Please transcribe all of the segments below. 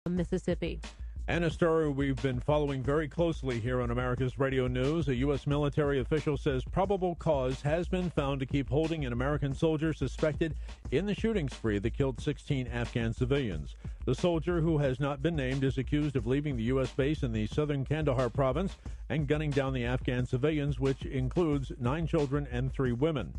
Mississippi. And a story we've been following very closely here on America's Radio News. A U.S. military official says probable cause has been found to keep holding an American soldier suspected in the shooting spree that killed 16 Afghan civilians. The soldier, who has not been named, is accused of leaving the U.S. base in the southern Kandahar province and gunning down the Afghan civilians, which includes 9 children and 3 women.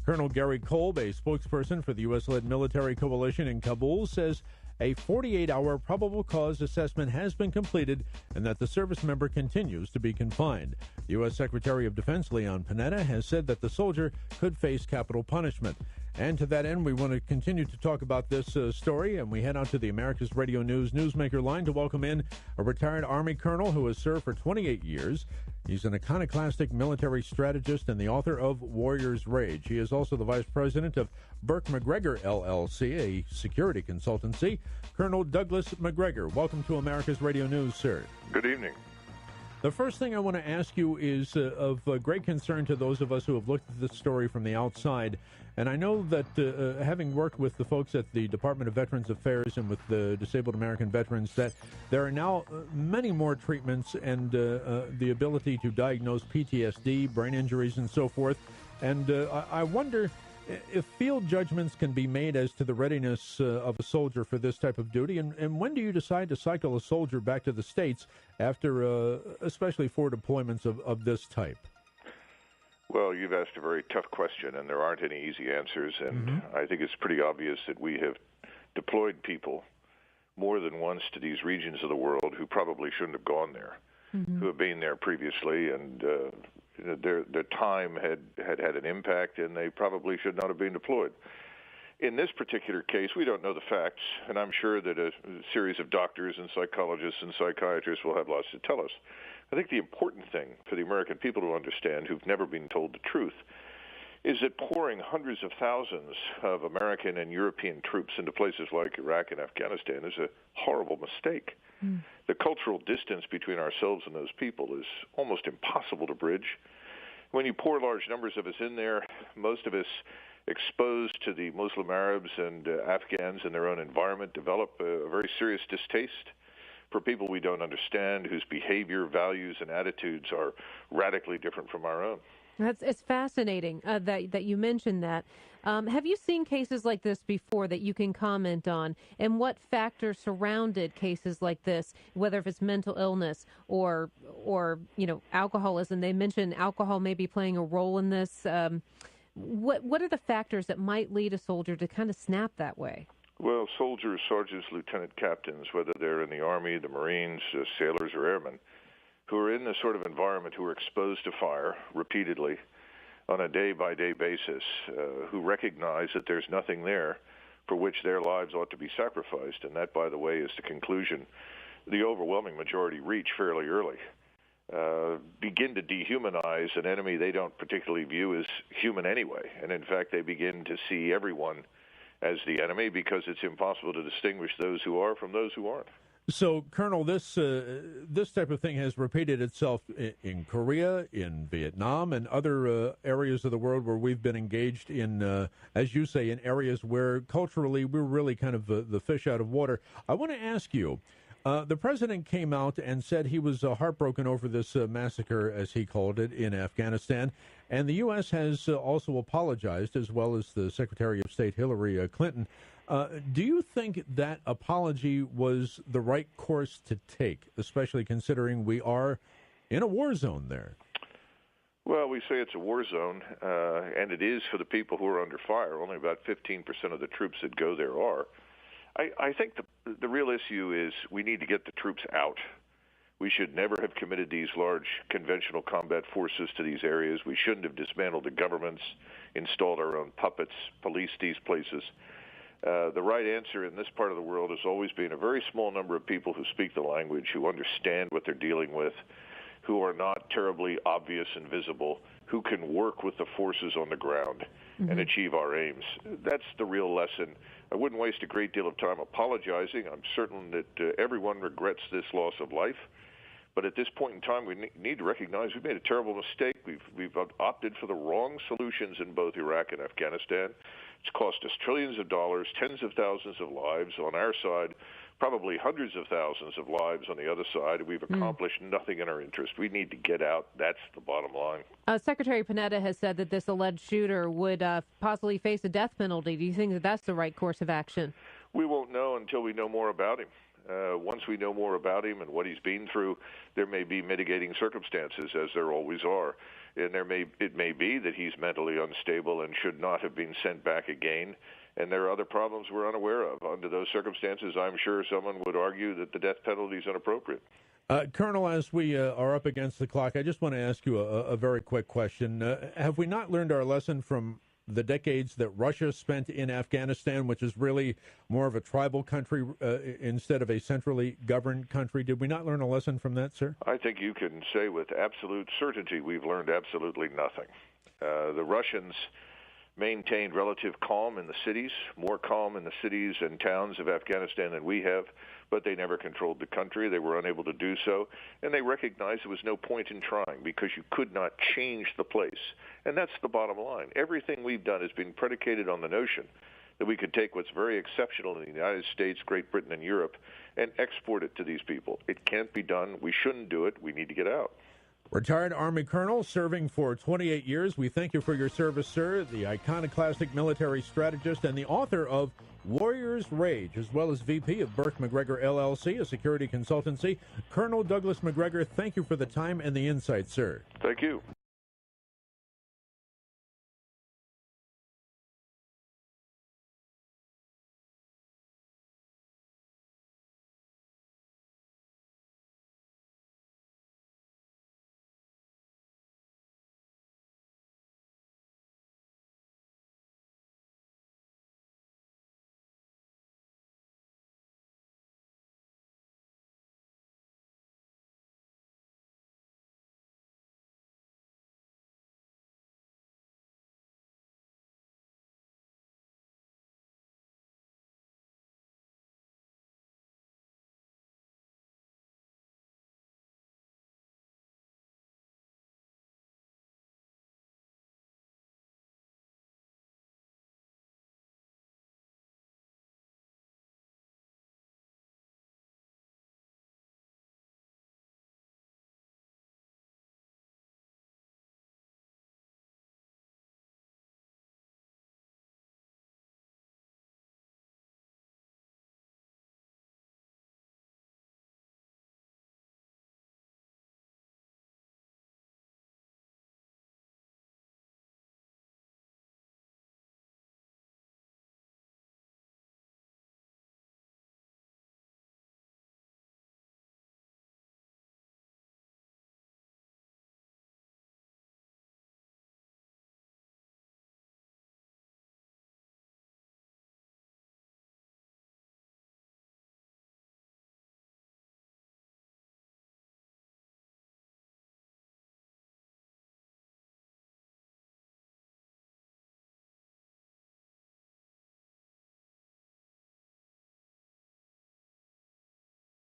Colonel Gary Kolb, a spokesperson for the U.S.-led military coalition in Kabul, says a 48-hour probable cause assessment has been completed and that the service member continues to be confined. The U.S. Secretary of Defense Leon Panetta has said that the soldier could face capital punishment. And to that end, we want to continue to talk about this story, and we head out to the America's Radio News Newsmaker line to welcome in a retired Army colonel who has served for 28 years. He's an iconoclastic military strategist and the author of Warrior's Rage. He is also the vice president of Burke Macgregor, LLC, a security consultancy. Colonel Douglas Macgregor, welcome to America's Radio News, sir. Good evening. The first thing I want to ask you is of great concern to those of us who have looked at this story from the outside. And I know that having worked with the folks at the Department of Veterans Affairs and with the Disabled American Veterans, that there are now many more treatments and the ability to diagnose PTSD, brain injuries, and so forth. And I wonder if field judgments can be made as to the readiness of a soldier for this type of duty, and when do you decide to cycle a soldier back to the States after especially 4 deployments of this type? Well, you've asked a very tough question, and there aren't any easy answers, and I think it's pretty obvious that we have deployed people more than once to these regions of the world who probably shouldn't have gone there, who have been there previously, and their time had an impact, and they probably should not have been deployed. In this particular case, we don't know the facts, and I'm sure that a series of doctors and psychologists and psychiatrists will have lots to tell us. I think the important thing for the American people to understand, who've never been told the truth, is that pouring hundreds of thousands of American and European troops into places like Iraq and Afghanistan is a horrible mistake. The cultural distance between ourselves and those people is almost impossible to bridge. When you pour large numbers of us in there, most of us exposed to the Muslim Arabs and Afghans in their own environment develop a very serious distaste for people we don't understand, whose behavior, values, and attitudes are radically different from our own. It's fascinating that you mentioned that. Have you seen cases like this before that you can comment on? And what factors surrounded cases like this, whether if it's mental illness or alcoholism? They mentioned alcohol may be playing a role in this. What are the factors that might lead a soldier to kind of snap that way? Well, soldiers, sergeants, lieutenant captains, whether they're in the Army, the Marines, sailors, or airmen, who are in this sort of environment, who are exposed to fire repeatedly on a day-by-day basis, who recognize that there's nothing there for which their lives ought to be sacrificed. And that, by the way, is the conclusion the overwhelming majority reach fairly early. Begin to dehumanize an enemy they don't particularly view as human anyway. And in fact, they begin to see everyone as the enemy because it's impossible to distinguish those who are from those who aren't. So, Colonel, this type of thing has repeated itself in Korea, in Vietnam, and other areas of the world where we've been engaged in, as you say, in areas where culturally we're really kind of the fish out of water. I want to ask you, the president came out and said he was heartbroken over this massacre, as he called it, in Afghanistan. And the U.S. has also apologized, as well as the Secretary of State Hillary Clinton. Do you think that apology was the right course to take, especially considering we are in a war zone there? Well, we say it's a war zone, and it is for the people who are under fire. Only about 15% of the troops that go there are. I think the real issue is we need to get the troops out. We should never have committed these large conventional combat forces to these areas. We shouldn't have dismantled the governments, installed our own puppets, policed these places. The right answer in this part of the world has always been a very small number of people who speak the language, who understand what they're dealing with, who are not terribly obvious and visible, who can work with the forces on the ground and achieve our aims. That's the real lesson. I wouldn't waste a great deal of time apologizing. I'm certain that everyone regrets this loss of life. But at this point in time, we need to recognize we've made a terrible mistake. We've opted for the wrong solutions in both Iraq and Afghanistan. It's cost us trillions of dollars, tens of thousands of lives on our side, probably hundreds of thousands of lives on the other side, and we've accomplished nothing in our interest. We need to get out. That's the bottom line. Secretary Panetta has said that this alleged shooter would possibly face a death penalty. Do you think that that's the right course of action? We won't know until we know more about him. Once we know more about him and what he's been through, there may be mitigating circumstances, as there always are. And it may be that he's mentally unstable and should not have been sent back again. And there are other problems we're unaware of. Under those circumstances, I'm sure someone would argue that the death penalty is inappropriate. Colonel, as we are up against the clock, I just want to ask you a very quick question. Have we not learned our lesson from the decades that Russia spent in Afghanistan, which is really more of a tribal country instead of a centrally governed country? Did we not learn a lesson from that, sir? I think you can say with absolute certainty we've learned absolutely nothing. The Russians maintained relative calm in the cities, more calm in the cities and towns of Afghanistan than we have, but they never controlled the country. They were unable to do so, and they recognized there was no point in trying because you could not change the place. And that's the bottom line. Everything we've done has been predicated on the notion that we could take what's very exceptional in the United States, Great Britain, and Europe and export it to these people. It can't be done. We shouldn't do it. We need to get out. Retired Army Colonel, serving for 28 years. We thank you for your service, sir. The iconoclastic military strategist and the author of Warrior's Rage, as well as VP of Burke Macgregor LLC, a security consultancy. Colonel Douglas Macgregor, thank you for the time and the insight, sir. Thank you.